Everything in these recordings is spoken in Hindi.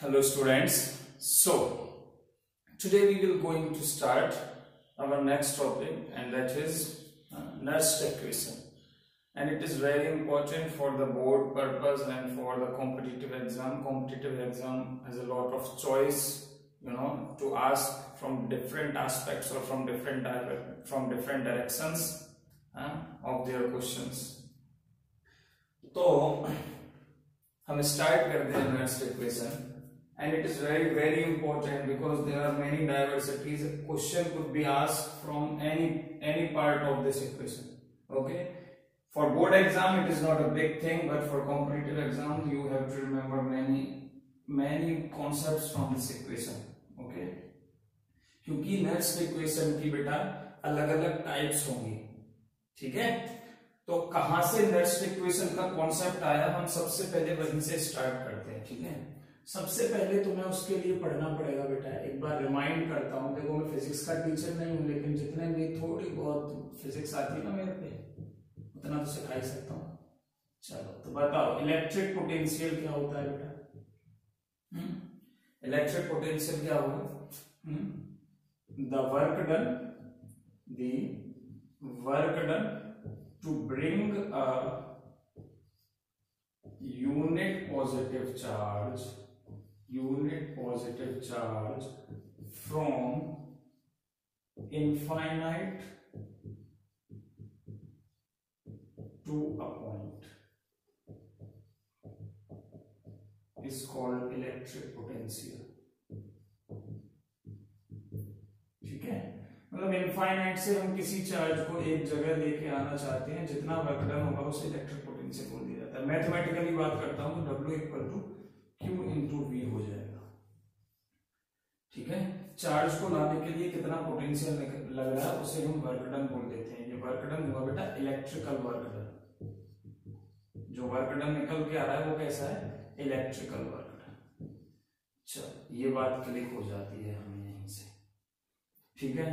Hello students. So today we will going to start our next topic, and that is Nernst equation, and it is very important for the board purpose and for the competitive exam. Competitive exam has a lot of choice, to ask from different aspects or from different directions of their questions. तो हम स्टार्ट करते हैं next equation, and it is very important because there are many diversities. Question could be asked from any part of this equation. Okay, for board exam it is not a big thing, but for competitive exam you have to remember many concepts from this equation. Okay, क्योंकि नेक्स्ट इक्वेशन की बेटा अलग अलग टाइप्स होंगी. ठीक है, तो कहां से नेक्स्ट इक्वेशन का कॉन्सेप्ट आया, हम सबसे पहले वहीं से स्टार्ट करते हैं. ठीक है, सबसे पहले तुम्हें उसके लिए पढ़ना पड़ेगा बेटा. एक बार रिमाइंड करता हूं, देखो मैं फिजिक्स का टीचर नहीं हूं, लेकिन जितने भी थोड़ी बहुत फिजिक्स आती है ना मेरे पे, उतना तो सिखा ही सकता हूं. चलो तो बताओ, इलेक्ट्रिक पोटेंशियल क्या होता है बेटा? इलेक्ट्रिक पोटेंशियल क्या होगा? The work done to bring a unit positive charge from infinite to a point is called electric potential. ठीक है, मतलब इनफाइनाइट से हम किसी चार्ज को एक जगह लेके आना चाहते हैं, जितना वर्क डन होगा उसे इलेक्ट्रिक पोटेंशियल बोल दिया जाता है. मैथमेटिकली बात करता हूं तो W equal to Q into V हो जाएगा. ठीक है, चार्ज को लाने के लिए कितना पोटेंशियल लग रहा है उसे हम वर्क डन बोल देते हैं. ये वर्क डन हुआ बेटा इलेक्ट्रिकल वर्क डन. जो वर्क डन निकल के आ रहा है वो कैसा है? Electrical work done. चलो ये बात क्लिक हो जाती है हमें यहीं से. ठीक है,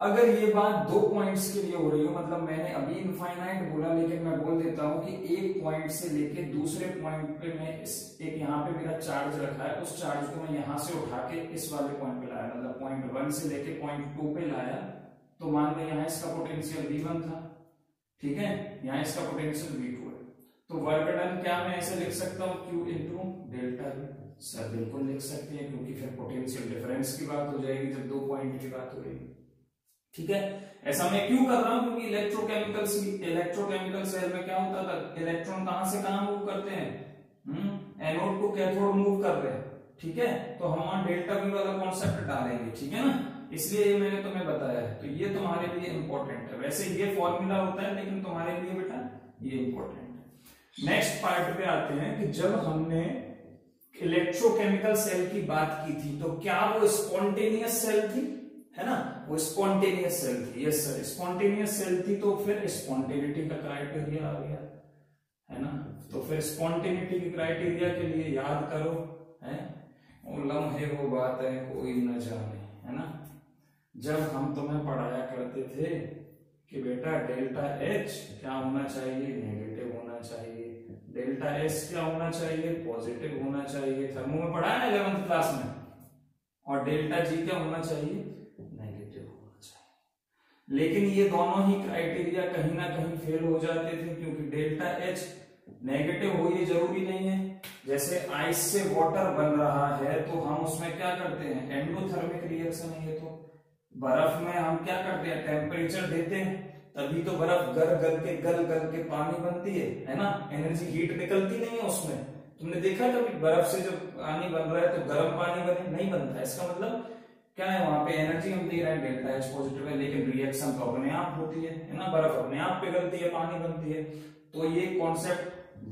अगर ये बात दो पॉइंट्स के लिए हो रही हो, मतलब मैंने अभी इनफाइनाइट बोला, लेकिन मैं बोल देता हूं कि एक पॉइंट से लेके दूसरे पॉइंट पे मैं एक यहाँ पे मेरा चार्ज रखा है, उस चार्ज को मैं यहां से उठा के इस वाले पॉइंट पे लाया, मतलब पॉइंट 1 से लेके पॉइंट 2 पे लाया, तो मान लो यहाँ इसका पोटेंशियल V1 था. ठीक है, यहाँ इसका पोटेंशियल V2 है, तो वर्क डन क्या मैं ऐसे लिख सकता हूँ? Q into delta V. Sir बिल्कुल लिख सकते हैं, क्योंकि फिर पोटेंशियल डिफरेंस की बात हो जाएगी जब दो पॉइंट की बात हो रही है. ठीक है, ऐसा मैं क्यों कर रहा हूं? क्योंकि इलेक्ट्रोकेमिकल सेल में क्या होता था, इलेक्ट्रॉन कहां से कहां मूव करते हैं? एनोड टू कैथोड मूव कर रहे हैं. ठीक है, तो हम वहां डेल्टा V वाला कॉन्सेप्ट डालेंगे. ठीक है ना, इसलिए ये मैंने तुम्हें बताया है, तो ये तुम्हारे लिए इंपॉर्टेंट है. वैसे ये फॉर्मूला होता है, लेकिन तुम्हारे लिए बेटा ये इंपॉर्टेंट है. नेक्स्ट पार्ट पे आते हैं कि जब हमने इलेक्ट्रोकेमिकल सेल की बात की थी, तो क्या वो स्पॉन्टेनियस सेल थी? है ना, वो स्पॉन्टेनियस सेल थी. यस सर, स्पॉन्टेनियस सेल थी, तो फिर स्पॉन्टेनिटी का क्राइटेरिया आ गया, है ना. तो फिर स्पॉन्टेनिटी के क्राइटेरिया के लिए याद करो, है लम्हे वो बात है कोई न जाने, है ना. जब हम तुम्हें पढ़ाया करते थे कि बेटा डेल्टा H क्या होना चाहिए? नेगेटिव होना चाहिए. डेल्टा S क्या होना चाहिए? पॉजिटिव होना चाहिए. थर्मो में पढ़ा है 11th क्लास में. और डेल्टा G क्या होना चाहिए? नेगेटिव होना चाहिए. लेकिन ये दोनों ही क्राइटेरिया कहीं ना कहीं फेल हो जाते थे, क्योंकि डेल्टा H नेगेटिव हो ये जरूरी नहीं है. जैसे आइस से वाटर बन रहा है, तो हम उसमें क्या करते हैं? एंडोथर्मिक रिएक्शन है ये. तो बर्फ में हम क्या करते हैं? टेम्परेचर देते हैं, तभी तो बर्फ गल के पानी बनती है ना. एनर्जी हीट निकलती नहीं है उसमें. तुमने देखा कभी बर्फ से जब पानी बन रहा है तो गर्म पानी बने? नहीं बनता. इसका मतलब क्या है? वहां पे एनर्जी हम दे रहे हैं, डेल्टा H पॉजिटिव है, लेकिन रिएक्शन तो अपने आप होती है ना. बर्फ अपने आप पिघलती है, पानी बनती है. तो ये कॉन्सेप्ट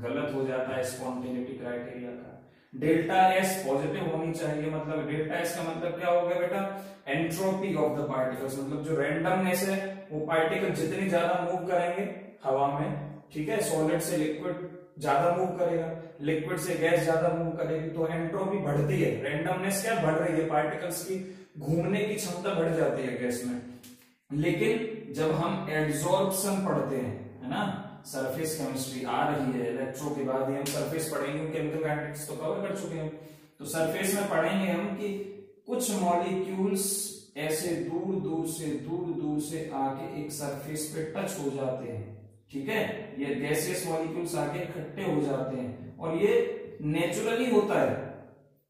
गलत हो जाता है स्पॉन्टेनिटी क्राइटेरिया का. डेल्टा S पॉजिटिव होनी चाहिए, मतलब डेल्टा S का मतलब क्या हो गया बेटा? एंट्रोपी ऑफ द पार्टिकल्स, मतलब जो रैंडमनेस है, वो पार्टिकल जितनी ज्यादा मूव करेंगे हवा में, ठीक है, सॉलिड से लिक्विड ज्यादा मूव करेगा, लिक्विड से गैस ज्यादा मूव करेगी, तो एंट्रोपी बढ़ती है. रैंडमनेस क्या बढ़ रही है? पार्टिकल्स की घूमने की क्षमता बढ़ जाती है गैस में. लेकिन जब हम एड्सॉर्प्शन पढ़ते हैं, है ना, सरफेस केमिस्ट्री आ रही है, इलेक्ट्रो के बाद ही हम सरफेस पढ़ेंगे, केमिकल काइनेटिक्स तो कवर कर चुके हैं. तो सरफेस में पढ़ेंगे हम कि कुछ मॉलिक्यूल्स ऐसे दूर दूर से आके एक सरफेस पे टच हो जाते हैं, ठीक है, ये गैसियस मॉलिक्यूल्स आके इकट्ठे हो जाते हैं और ये नेचुरली होता है,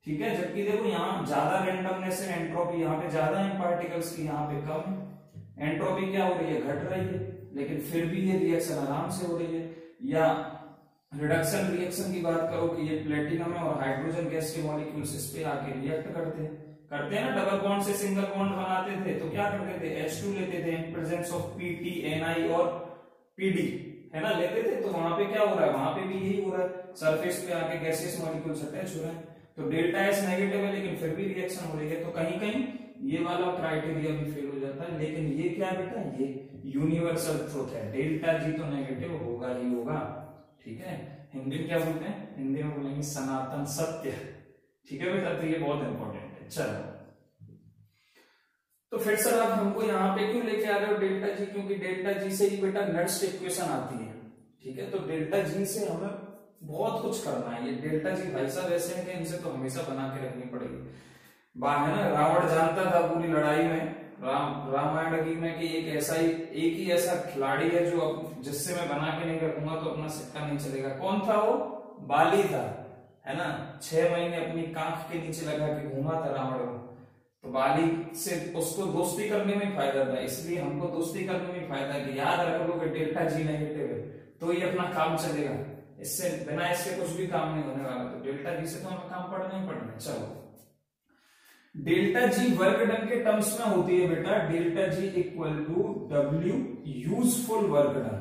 ठीक है। जबकि देखो यहाँ ज्यादा रेंडमनेस है, एंट्रोपी यहाँ पे ज्यादा है पार्टिकल्स की, यहाँ पे कम है। एंट्रोपी क्या हो रही है, घट रही है, लेकिन फिर भी ये रिएक्शन आराम से हो रही है। या रिडक्शन रिएक्शन की बात करो कि ये प्लेटिनम है और हाइड्रोजन गैस के मॉलिक्यूल्स इस पे आके रिएक्ट करते हैं ना, डबल बॉन्ड से सिंगल बॉन्ड बनाते थे तो क्या करते थे, H2 लेते थे in presence of Pt, Ni और Pd, है ना, लेते थे। तो वहां पे क्या हो रहा है, वहां पे भी यही हो रहा है, सरफेस पे आके गैसेस मॉलिक्यूल्स अटैच हो रहे हैं। तो डेल्टा एस नेगेटिव है लेकिन फिर भी रिएक्शन हो रही है, तो कहीं कहीं ये वाला क्राइटेरिया भी फेल हो जाता है। लेकिन ये क्या बेटा, ये यूनिवर्सल ट्रुथ है, डेल्टा जी तो नेगेटिव होगा ही होगा, ठीक है। हिंदी में क्या बोलते हैं, हिंदी में बोलेंगे सनातन सत्य, ठीक है बेटा। तो ये बहुत इंपॉर्टेंट है। चलो तो फिर सर आप हमको यहाँ पे क्यों लेके आ रहे हो डेल्टा जी, क्योंकि डेल्टा जी से ही बेटा नेक्स्ट इक्वेशन आती है, ठीक है। तो डेल्टा जी से हमें बहुत कुछ करना है। ये डेल्टा जी भाई साहब ऐसे हैं कि इनसे तो हमेशा बना के रखनी पड़ेगी। है ना, रावण जानता था पूरी लड़ाई में, रामायण की में कि एक ही ऐसा खिलाड़ी है जो जिससे मैं बना के नहीं रखूंगा तो अपना सिक्का नहीं चलेगा। कौन था वो, बाली था, है ना। 6 महीने अपनी कांख के नीचे लगा के घूमा था रावण को। तो बाली से उसको दोस्ती करने में फायदा था, इसलिए हमको दोस्ती करने में फायदा है कि याद रख लो कि डेल्टा जी नेगेटिव है तो ये अपना काम चलेगा, इससे बिना इसके कुछ भी काम नहीं होने वाला। तो डेल्टा जी से तो हमें काम पढ़ना ही पड़ना है। चलो डेल्टा जी वर्क डन के टर्म्स में होती है बेटा, delta G equal to W useful work done,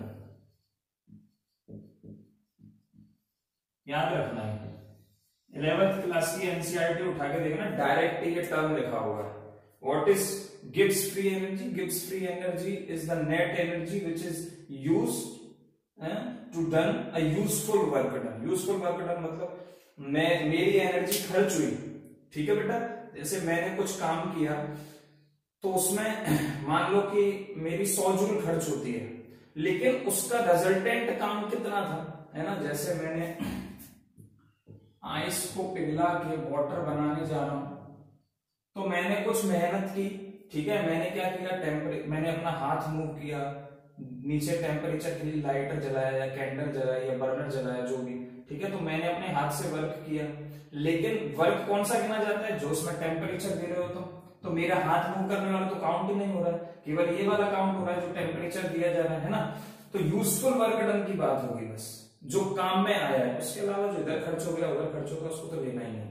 याद रखना है। 11th क्लास की एनसीईआरटी उठा के देखना, डायरेक्ट ये टर्म लिखा होगा, what is Gibbs free energy, Gibbs free energy is the net energy which is used to done a useful work done. Useful work done मतलब मेरी एनर्जी खर्च हुई, ठीक है बेटा। जैसे मैंने कुछ काम किया तो उसमें मान लो कि मेरी 100 जूल खर्च होती है, लेकिन उसका रिजल्टेंट काम कितना था, है ना। जैसे मैंने आइस को पिघला के वाटर बनाने जा रहा हूं तो मैंने कुछ मेहनत की, ठीक है। मैंने क्या किया, मैंने अपना हाथ मूव किया, नीचे टेम्परेचर के लिए लाइटर जलाया या कैंडल जलाया या बर्नर जलाया, जो भी, ठीक है। तो मैंने अपने हाथ से वर्क किया, लेकिन वर्क कौन सा गिना जाता है, जो उसमें टेम्परेचर दे रहे हो तो मेरा हाथ मूव करने वाला तो काउंट ही नहीं हो रहा है, केवल ये वाला काउंट हो रहा है जो टेम्परेचर दिया जा रहा है ना। तो यूजफुल वर्क डन की बात होगी, बस जो काम में आया है, उसके अलावा जो इधर खर्च हो गया उधर खर्च हो गया उसको तो लेना ही नहीं।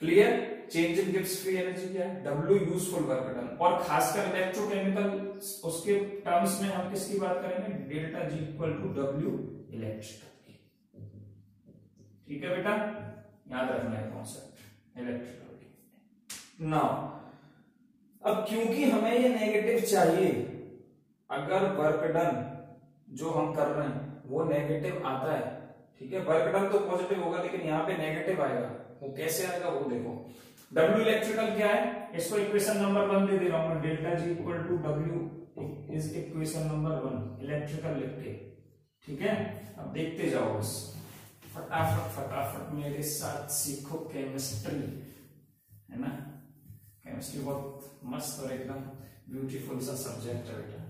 Clear. Change in Gibbs free energy क्या है, डब्ल्यू यूजफुल वर्क डन। और खासकर इलेक्ट्रोकेमिकल उसके टर्म्स में हम किसकी बात करेंगे, delta G equal to W electrical की, ठीक है बेटा, याद रखना है कॉन्सेप्ट इलेक्ट्रिकल की। नाउ अब क्योंकि हमें ये नेगेटिव चाहिए, अगर वर्क डन जो हम कर रहे हैं वो नेगेटिव आता है, ठीक है। वर्क डन तो पॉजिटिव होगा लेकिन यहाँ पे नेगेटिव आएगा, वो कैसे आएगा वो देखो। W इलेक्ट्रिकल क्या है, इसको इक्वेशन नंबर 1 दे रहा हूं, delta G equal to W is equation number 1 electrical लिख के, ठीक है। अब देखते जाओ बस, फटाफट मेरे साथ सीखो केमिस्ट्री, है ना। केमिस्ट्री बहुत मस्त और एकदम ब्यूटीफुल सा सब्जेक्ट है बेटा,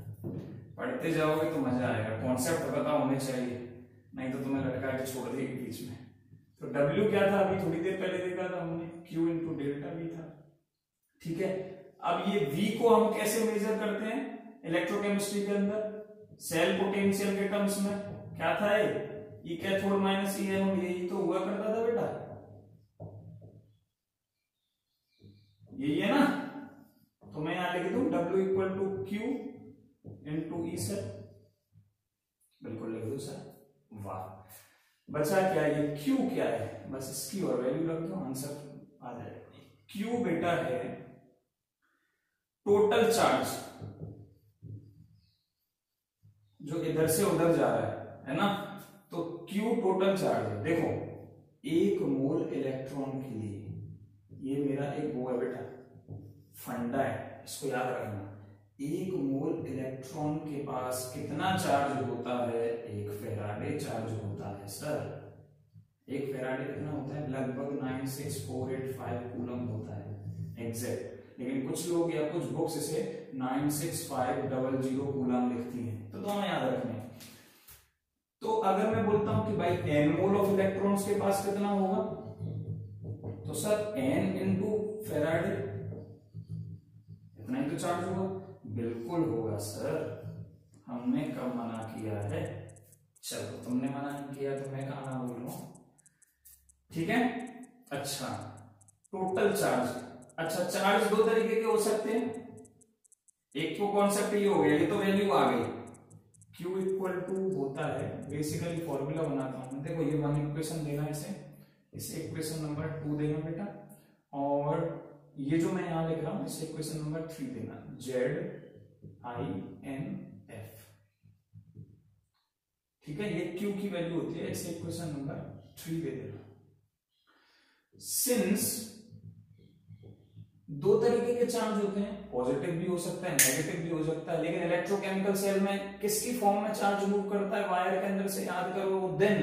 पढ़ते जाओगे तो मजा आएगा। कॉन्सेप्ट पता होने चाहिए, नहीं तो तुम्हें लटका के छोड़ देगी बीच में। तो W क्या था, अभी थोड़ी देर पहले देखा था हमने, Q इंटू डेल्टा V था, ठीक है। अब ये V को हम कैसे मेजर करते हैं इलेक्ट्रोकेमिस्ट्री के अंदर, सेल पोटेंशियल के टर्म्स में क्या था, ये कैथोड माइनस E एनोड, यही तो हुआ करता था बेटा, यही है ना। तो मैं यहां लिख दूं W equal to Q into E sir, बिल्कुल लिख दो सर, वाह। बचा क्या, ये Q क्या है, बस इसकी और वैल्यू रख दो, आंसर आ जाएगा। Q बेटा है टोटल चार्ज जो इधर से उधर जा रहा है ना। तो Q टोटल चार्ज है। देखो 1 मोल इलेक्ट्रॉन के लिए, ये मेरा एक वो है बेटा फंडा है, इसको याद रखना। 1 मोल इलेक्ट्रॉन के पास कितना चार्ज होता है, 1 फेराडे चार्ज होता है सर, एक फेराडे कितना होता है, लगभग 96485 कूलम होता है एग्जैक्ट, लेकिन कुछ लोग या कुछ बुक्स इसे 96500 कूलम लिखती हैं, तो दोनों याद रखने हैं। तो अगर मैं बोलता हूं कि भाई n मोल ऑफ इलेक्ट्रॉन्स के पास कितना होगा, तो सर n इंटू फेराडे इतना ही तो चार्ज होगा, बिल्कुल होगा सर, हमने कब मना किया है, चलो तुमने मना नहीं किया तो मैं कहा ना बोल रहा हूं, ठीक है। अच्छा टोटल चार्ज, अच्छा चार्ज दो तरीके के हो सकते हैं, एक तो कॉन्सेप्ट ये हो गया, ये तो वैल्यू आ गई, Q इक्वल टू होता है, बेसिकली फॉर्मूला बनाता हूं, देखो ये वन इक्वेशन देना, इसे इक्वेशन नंबर 2 देना बेटा, और ये जो मैं यहां लिख रहा हूं इसे इक्वेशन नंबर 3 देना, ZINF, ठीक है, ये Q की वैल्यू होती है, इसे इक्वेशन नंबर 3 दे देना। सिंस दो तरीके के चार्ज होते हैं, पॉजिटिव भी हो सकता है, नेगेटिव भी हो सकता है, लेकिन इलेक्ट्रोकेमिकल सेल में किसकी फॉर्म में चार्ज मूव करता है, वायर के अंदर से, याद करो वो दिन,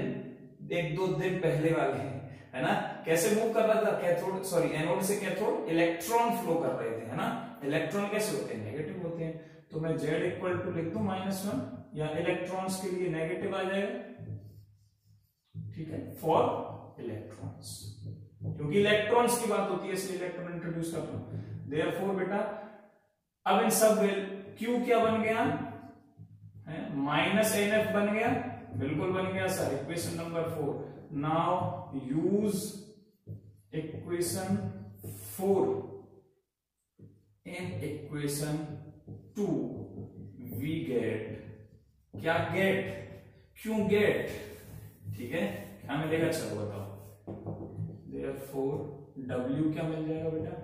एक दो दिन पहले वाले हैं, है ना, कैसे मूव कर रहा था, कैथोड सॉरी एनोड से कैथोड इलेक्ट्रॉन फ्लो कर रहे थे, है ना, इलेक्ट्रॉन कैसे होते हैं, नेगेटिव होते हैं, तो मैं Z इक्वल टू लिख दूं -1, या इलेक्ट्रॉन्स के लिए नेगेटिव आ जाएगा, ठीक है, फॉर इलेक्ट्रॉन्स, क्योंकि इलेक्ट्रॉन्स की बात होती है इसलिए इलेक्ट्रॉन इंट्रोड्यूस करता हूं, देयरफॉर बेटा अब इन सब Q क्या बन गया है, -NF बन गया, बिल्कुल बन गया sir, equation number 4, now use equation 4 in equation 2 we get, क्या गेट, क्यों गेट, ठीक है, क्या मिलेगा चलो बताओ, Therefore W क्या मिल जाएगा बेटा,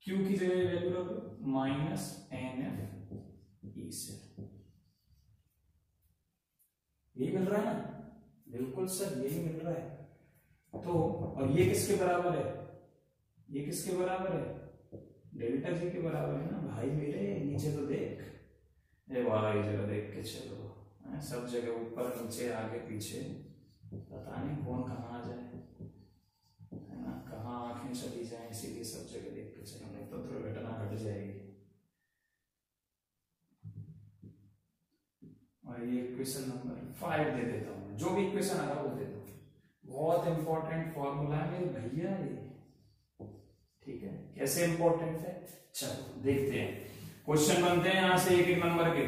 Q की जगह वैल्यू रख दो -NF E से, यही मिल रहा है ना, बिल्कुल सर यही मिल रहा है, तो और ये किसके बराबर है, ये किसके बराबर है, डेल्टा जी के बराबर है ना भाई मेरे, नीचे तो देख, ए भाई जरा देख के चलो, सब जगह ऊपर नीचे आगे पीछे, पता नहीं कौन कहाँ आ जाए, है ना, कहाँ आंखें चली जाए, इसीलिए सब जगह देख के चलो, नहीं तो दुर्घटना घट जाएगी। और ये इक्वेशन नंबर 5 दे देता हूँ, जो भी इक्वेशन आ रहा वो दे दो, बहुत इंपॉर्टेंट फॉर्मूला है मेरे भैया ये, ठीक है, कैसे इंपॉर्टेंट है, चलो देखते हैं, क्वेश्चन बनते हैं यहां से एक एक नंबर के।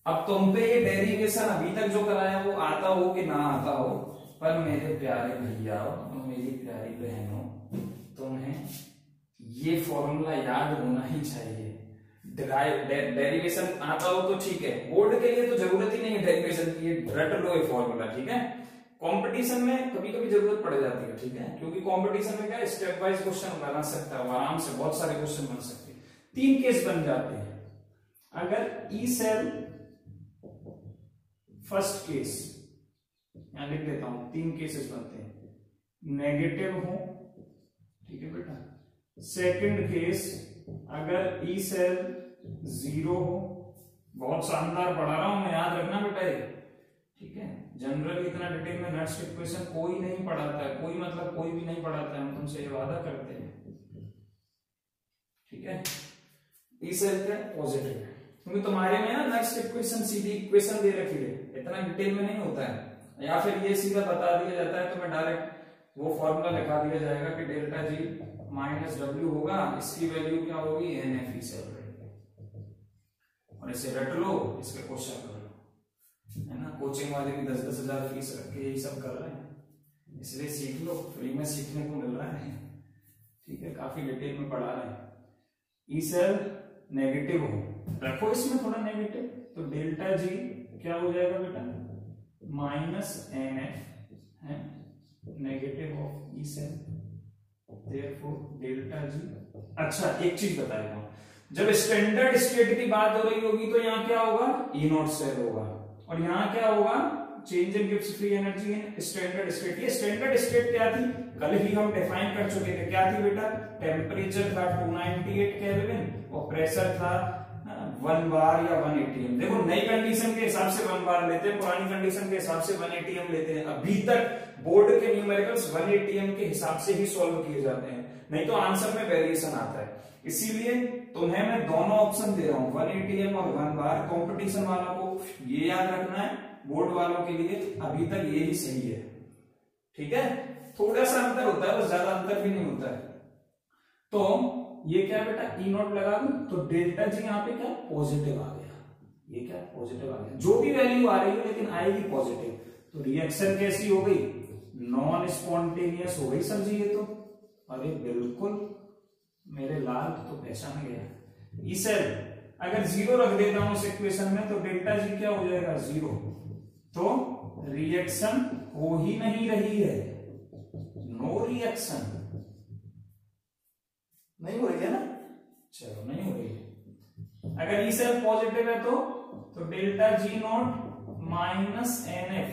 अब तुम पे ये डेरिवेशन अभी तक जो कराया वो आता हो कि ना आता हो, पर मेरे प्यारे भैया और मेरी प्यारी बहनों, तुम्हें ये फॉर्मूला याद होना ही चाहिए, डेरिवेशन आता हो तो ठीक है, बोर्ड के लिए तो जरूरत ही नहीं है डेरिवेशन की, रट लो ये फॉर्मूला, ठीक है, कंपटीशन में कभी कभी जरूरत पड़ जाती है, ठीक है, क्योंकि कंपटीशन में क्या स्टेप वाइज क्वेश्चन बना सकता है आराम से, बहुत सारे क्वेश्चन बन सकते हैं, 3 केस बन जाते हैं, अगर ई सेल फर्स्ट केस यहां लिख देता हूं, 3 केसेस बनते हैं, नेगेटिव हो, ठीक है बेटा, सेकंड केस अगर ई सेल 0 हो, बहुत शानदार पढ़ा रहा हूं मैं, याद रखना बेटा ये, ठीक है, जनरली इतना डिटेल में नट्स इक्वेशन कोई नहीं पढ़ाता है, कोई मतलब कोई भी नहीं पढ़ाता है, हम तुमसे ये वादा करते हैं, ठीक है, ई सेल का पॉजिटिव है, क्योंकि तुम्हारे में ना नेक्स्ट इक्वेशन सीधी इक्वेशन दे रखी है, इतना डिटेल में नहीं होता है, या फिर ये सीधा बता दिया जाता है, तो मैं डायरेक्ट वो फॉर्मूला लिखा दिया जाएगा कि डेल्टा जी माइनस डब्ल्यू होगा, इसकी वैल्यू क्या होगी, NF सेल रहेगी, और इसे रट लो, इसके क्वेश्चन कर लो, है ना, कोचिंग वाले भी 10-10 हजार फीस रख के यही सब कर रहे हैं, इसलिए सीख लो, फ्री में सीखने को मिल रहा है, ठीक है, काफी डिटेल में पढ़ा रहे हैं। ई सेल नेगेटिव हो, रखो इसमें थोड़ा नेगेटिव, तो डेल्टा जी क्या हो जाएगा बेटा, -NF है, negative of E cell, therefore delta G. अच्छा एक चीज बता देता हूं, जब स्टैंडर्ड स्टेट की बात हो रही होगी तो यहाँ क्या होगा, ई नॉट सेल होगा, और यहाँ क्या होगा, change in gives free energy in standard state. ये स्टैंडर्ड स्टेट क्या थी, कल ही हम डिफाइन कर चुके थे, क्या थी बेटा, टेम्परेचर था 298 केल्विन और प्रेशर था 1 बार या 1 एटीएम। देखो नई कंडीशन के हिसाब से 1 बार लेते हैं, पुरानी कंडीशन के हिसाब से 1 एटीएम लेते हैं। अभी तक बोर्ड के न्यूमेरिकल्स 1 एटीएम के हिसाब से ही सॉल्व किए जाते हैं, नहीं तो आंसर में वेरिएशन आता है। इसीलिए तुम्हें मैं दोनों ऑप्शन दे रहा हूं, 1 एटीएम और 1 बार। कंपटीशन वालों को ये याद रखना है, बोर्ड वालों के लिए अभी तक ये ही सही है, ठीक है। थोड़ा सा अंतर होता है, बस ज्यादा अंतर भी नहीं होता है। तो ये क्या बेटा ई नॉट लगा दूं तो डेल्टा जी यहाँ पे क्या पॉजिटिव आ गया, ये क्या पॉजिटिव आ गया, जो भी वैल्यू आ रही है लेकिन आएगी पॉजिटिव। तो रिएक्शन कैसी हो गई, नॉन स्पॉन्टेनियस हो गई सर जी ये तो। अरे बिल्कुल मेरे लाल तो पहचान गया। इसे अगर 0 रख देता हूं इस इक्वेशन में तो डेल्टा जी क्या हो जाएगा 0, तो रिएक्शन हो ही नहीं रही है, नो रिएक्शन नहीं हो रही है ना, चलो नहीं हो रही है। अगर ई सेल पॉजिटिव है तो delta G not minus N F,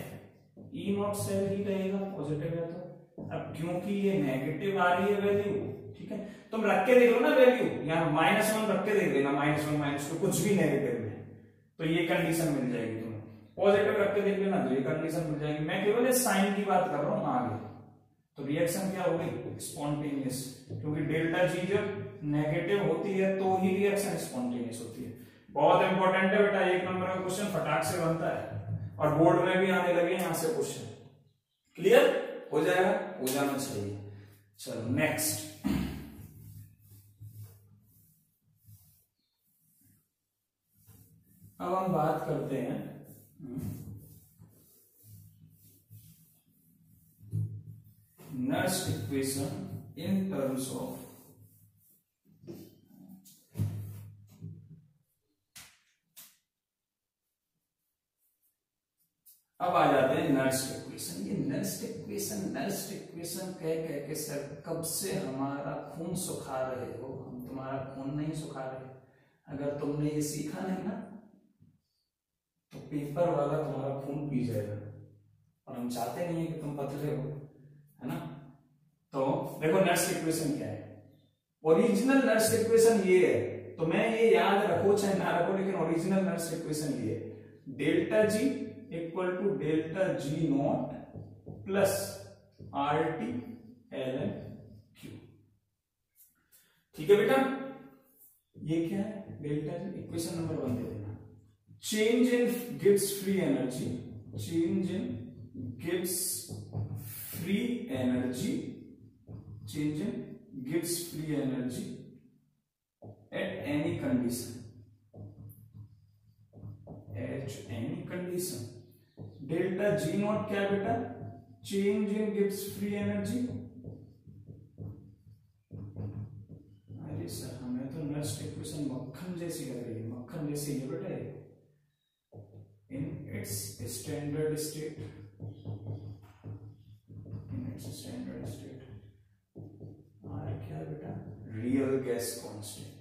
E not cell ही रहेगा पॉजिटिव है तो। अब क्योंकि ये नेगेटिव आ रही है वैल्यू, ठीक है, तुम रख के देख लो ना वैल्यू, यहाँ -1 रख के देख लेना, -1 -2 कुछ भी नेगेटिव में, तो ये कंडीशन मिल जाएगी तुम्हें। पॉजिटिव रख के देख लेना तो ये कंडीशन मिल जाएगी। मैं केवल साइन की बात कर रहा हूं आगे। तो रिएक्शन क्या हो गई स्पॉन्टेनियस, क्योंकि डेल्टा जी जब नेगेटिव होती है तो ही रिएक्शन स्पॉन्टेनियस होती है। बहुत इंपॉर्टेंट है बेटा, 1 नंबर का क्वेश्चन फटाक से बनता है और बोर्ड में भी आने लगे यहां से क्वेश्चन। क्लियर हो जाएगा, हो जाना चाहिए। चलो नेक्स्ट, अब हम बात करते हैं Nernst equation in terms of अब आ जाते हैं नर्स्ट इक्वेशन। ये नर्स्ट इक्वेशन कह के सर कब से हमारा खून सुखा रहे हो, हम तुम्हारा खून नहीं सुखा रहे। अगर तुमने ये सीखा नहीं ना तो पेपर वाला तुम्हारा खून पी जाएगा, और हम चाहते नहीं है कि तुम पतले हो, है ना। तो देखो नर्स्ट इक्वेशन क्या है, ओरिजिनल नर्स्ट इक्वेशन ये है, तो मैं ये याद रखो चाहे ना रखो, लेकिन ओरिजिनल नर्स्ट इक्वेशन ये है, delta G equal to delta G naught plus R T L N Q. ठीक है बेटा, ये क्या है डेल्टा जी, इक्वेशन नंबर 1 दे देना। Change in Gibbs free energy, change in Gibbs free energy, change in Gibbs free energy at any condition, at any condition। Delta G not क्या बेटा, change in Gibbs free energy. अरे सर हमें तो नर्स्ट इक्वेशन मक्खन जैसी लग रही है, मक्खन जैसी है बेटा, in its standard state, in its standard state क्या है बेटा, रियल गैस कांस्टेंट।